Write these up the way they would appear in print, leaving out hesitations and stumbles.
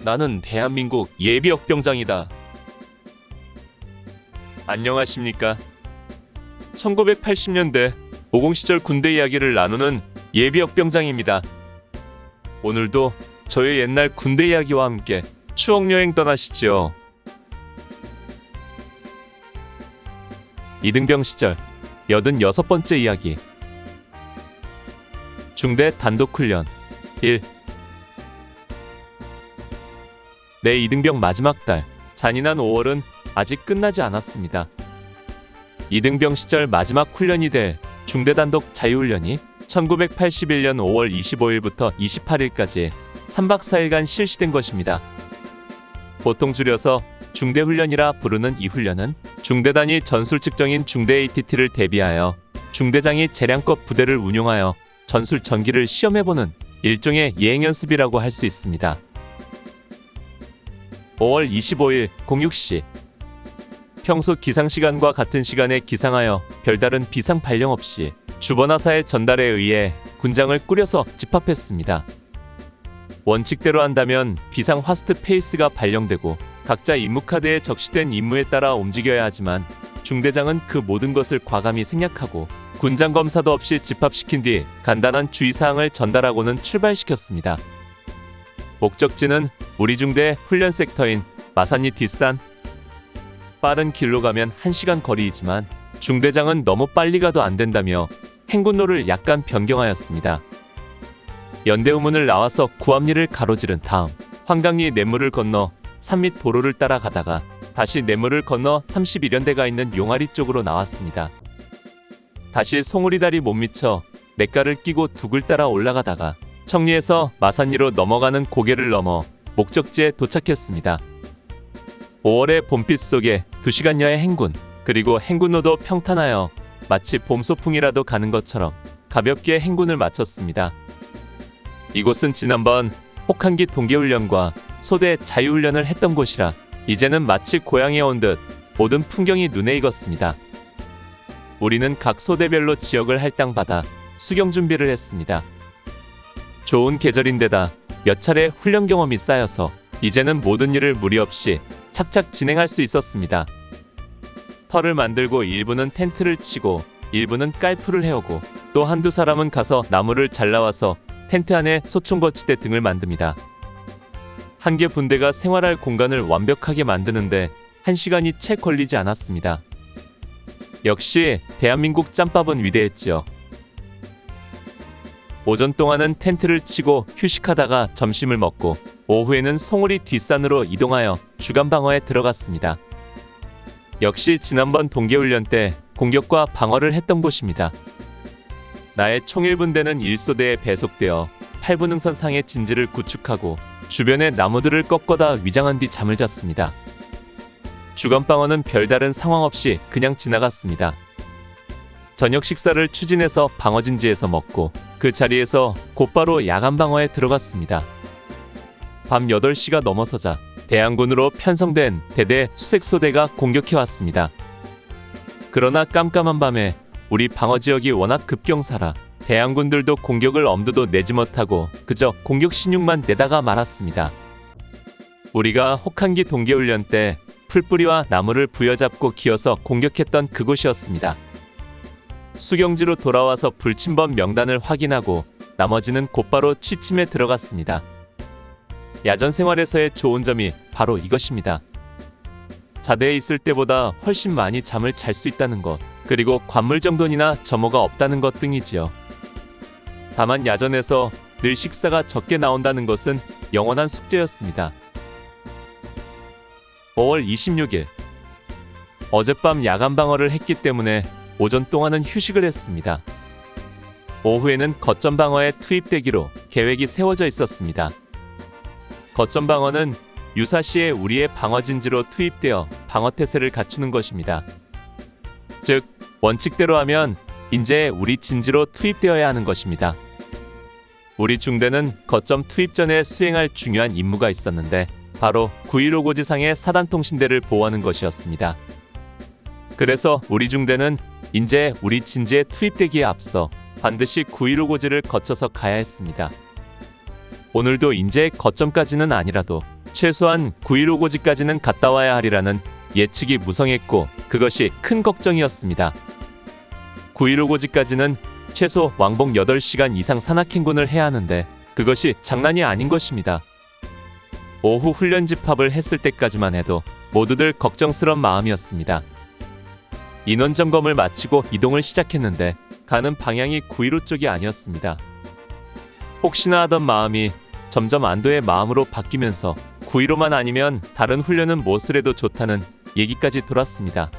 나는 대한민국 예비역병장이다. 안녕하십니까? 1980년대 50 시절 군대 이야기를 나누는 예비역병장입니다. 오늘도 저의 옛날 군대 이야기와 함께 추억여행 떠나시죠. 이등병 시절 86번째 이야기. 중대 단독훈련 1. 내 이등병 마지막 달, 잔인한 5월은 아직 끝나지 않았습니다. 이등병 시절 마지막 훈련이 될 중대 단독 자유훈련이 1981년 5월 25일부터 28일까지 3박 4일간 실시된 것입니다. 보통 줄여서 중대훈련이라 부르는 이 훈련은 중대단위 전술 측정인 중대 ATT를 대비하여 중대장이 재량껏 부대를 운용하여 전술 전기를 시험해보는 일종의 예행연습이라고 할 수 있습니다. 5월 25일 06시 평소 기상시간과 같은 시간에 기상하여 별다른 비상 발령 없이 주번하사의 전달에 의해 군장을 꾸려서 집합했습니다. 원칙대로 한다면 비상 화스트 페이스가 발령되고 각자 임무카드에 적시된 임무에 따라 움직여야 하지만 중대장은 그 모든 것을 과감히 생략하고 군장 검사도 없이 집합시킨 뒤 간단한 주의사항을 전달하고는 출발시켰습니다. 목적지는 우리 중대 훈련 섹터인 마산리 뒷산. 빠른 길로 가면 1시간 거리이지만 중대장은 너무 빨리 가도 안 된다며 행군로를 약간 변경하였습니다. 연대우문을 나와서 구암리를 가로지른 다음 황강리 냇물을 건너 산밑 도로를 따라 가다가 다시 냇물을 건너 31연대가 있는 용아리 쪽으로 나왔습니다. 다시 송우리다리 못 미쳐 냇가를 끼고 둑을 따라 올라가다가 청리에서 마산리로 넘어가는 고개를 넘어 목적지에 도착했습니다. 5월의 봄빛 속에 2시간여의 행군, 그리고 행군로도 평탄하여 마치 봄소풍이라도 가는 것처럼 가볍게 행군을 마쳤습니다. 이곳은 지난번 혹한기 동계훈련과 소대 자유훈련을 했던 곳이라 이제는 마치 고향에 온 듯 모든 풍경이 눈에 익었습니다. 우리는 각 소대별로 지역을 할당받아 수경 준비를 했습니다. 좋은 계절인데다 몇 차례 훈련 경험이 쌓여서 이제는 모든 일을 무리 없이 착착 진행할 수 있었습니다. 터를 만들고 일부는 텐트를 치고 일부는 깔풀을 해오고 또 한두 사람은 가서 나무를 잘라와서 텐트 안에 소총거치대 등을 만듭니다. 한 개 분대가 생활할 공간을 완벽하게 만드는데 1시간이 채 걸리지 않았습니다. 역시 대한민국 짬밥은 위대했지요. 오전 동안은 텐트를 치고 휴식하다가 점심을 먹고 오후에는 송우리 뒷산으로 이동하여 주간방어에 들어갔습니다. 역시 지난번 동계훈련 때 공격과 방어를 했던 곳입니다. 나의 총일분대는 1소대에 배속되어 8분응선 상의 진지를 구축하고 주변의 나무들을 꺾어다 위장한 뒤 잠을 잤습니다. 주간방어는 별다른 상황 없이 그냥 지나갔습니다. 저녁 식사를 추진해서 방어진지에서 먹고 그 자리에서 곧바로 야간방어에 들어갔습니다. 밤 8시가 넘어서자 대항군으로 편성된 대대 수색소대가 공격해왔습니다. 그러나 깜깜한 밤에 우리 방어지역이 워낙 급경사라 대항군들도 공격을 엄두도 내지 못하고 그저 공격 신용만 내다가 말았습니다. 우리가 혹한기 동계훈련 때 풀뿌리와 나무를 부여잡고 기어서 공격했던 그곳이었습니다. 수경지로 돌아와서 불침범 명단을 확인하고 나머지는 곧바로 취침에 들어갔습니다. 야전 생활에서의 좋은 점이 바로 이것입니다. 자대에 있을 때보다 훨씬 많이 잠을 잘 수 있다는 것, 그리고 관물정돈이나 점호가 없다는 것 등이지요. 다만 야전에서 늘 식사가 적게 나온다는 것은 영원한 숙제였습니다. 5월 26일 어젯밤 야간 방어를 했기 때문에 오전 동안은 휴식을 했습니다. 오후에는 거점 방어에 투입되기로 계획이 세워져 있었습니다. 거점 방어는 유사시에 우리의 방어진지로 투입되어 방어태세를 갖추는 것입니다. 즉 원칙대로 하면 인제에 우리 진지로 투입되어야 하는 것입니다. 우리 중대는 거점 투입 전에 수행할 중요한 임무가 있었는데 바로 9.15 고지상의 사단통신대를 보호하는 것이었습니다. 그래서 우리 중대는 인제 우리 진지에 투입되기에 앞서 반드시 9.15 고지를 거쳐서 가야 했습니다. 오늘도 인제의 거점까지는 아니라도 최소한 9일 오고지까지는 갔다 와야 하리라는 예측이 무성했고 그것이 큰 걱정이었습니다. 9일 오고지까지는 최소 왕복 8시간 이상 산악행군을 해야 하는데 그것이 장난이 아닌 것입니다. 오후 훈련 집합을 했을 때까지만 해도 모두들 걱정스런 마음이었습니다. 인원 점검을 마치고 이동을 시작했는데 가는 방향이 915 쪽이 아니었습니다. 혹시나 하던 마음이 점점 안도의 마음으로 바뀌면서 915만 아니면 다른 훈련은 무엇을 해도 좋다는 얘기까지 돌았습니다.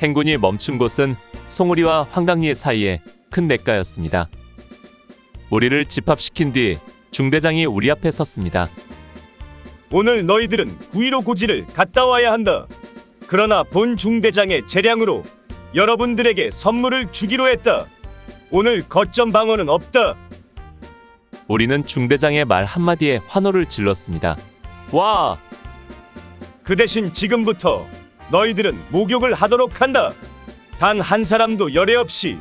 행군이 멈춘 곳은 송우리와 황강리 사이에 큰 냇가였습니다. 우리를 집합시킨 뒤 중대장이 우리 앞에 섰습니다. 오늘 너희들은 915 고지를 갔다 와야 한다. 그러나 본 중대장의 재량으로 여러분들에게 선물을 주기로 했다. 오늘 거점 방어는 없다. 우리는 중대장의 말 한마디에 환호를 질렀습니다. 와! 그 대신 지금부터 너희들은 목욕을 하도록 한다. 단 한 사람도 열애 없이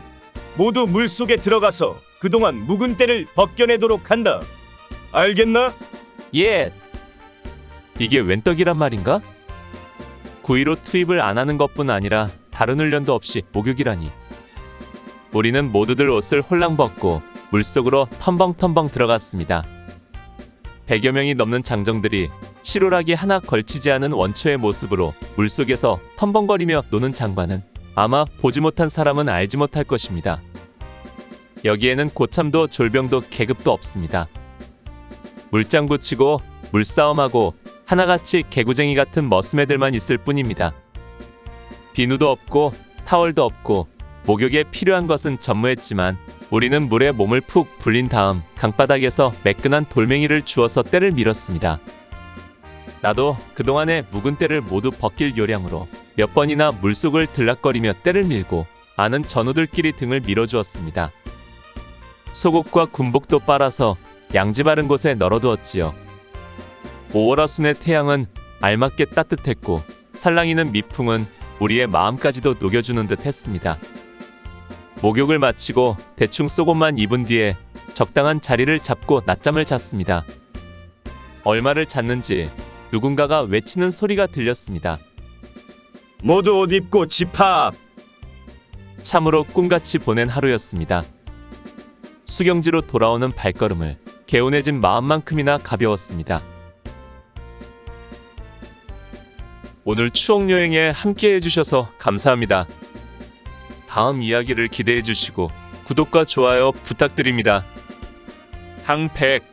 모두 물속에 들어가서 그동안 묵은 때를 벗겨내도록 한다. 알겠나? 예! 이게 웬 떡이란 말인가? 915 투입을 안 하는 것뿐 아니라 다른 훈련도 없이 목욕이라니. 우리는 모두들 옷을 홀랑 벗고 물속으로 텀벙텀벙 들어갔습니다. 100여 명이 넘는 장정들이 실오라기 하나 걸치지 않은 원초의 모습으로 물속에서 텀벙거리며 노는 장관은 아마 보지 못한 사람은 알지 못할 것입니다. 여기에는 고참도 졸병도 계급도 없습니다. 물장구 치고 물싸움하고 하나같이 개구쟁이 같은 머스매들만 있을 뿐입니다. 비누도 없고 타월도 없고 목욕에 필요한 것은 전무했지만 우리는 물에 몸을 푹 불린 다음 강바닥에서 매끈한 돌멩이를 주워서 때를 밀었습니다. 나도 그동안의 묵은 때를 모두 벗길 요량으로 몇 번이나 물속을 들락거리며 때를 밀고 아는 전우들끼리 등을 밀어주었습니다. 속옷과 군복도 빨아서 양지 바른 곳에 널어두었지요. 5월하순의 태양은 알맞게 따뜻했고 살랑이는 미풍은 우리의 마음까지도 녹여주는 듯 했습니다. 목욕을 마치고 대충 속옷만 입은 뒤에 적당한 자리를 잡고 낮잠을 잤습니다. 얼마를 잤는지 누군가가 외치는 소리가 들렸습니다. 모두 옷 입고 집합. 참으로 꿈같이 보낸 하루였습니다. 수경지로 돌아오는 발걸음을 개운해진 마음만큼이나 가벼웠습니다. 오늘 추억여행에 함께 해주셔서 감사합니다. 다음 이야기를 기대해 주시고 구독과 좋아요 부탁드립니다. 항백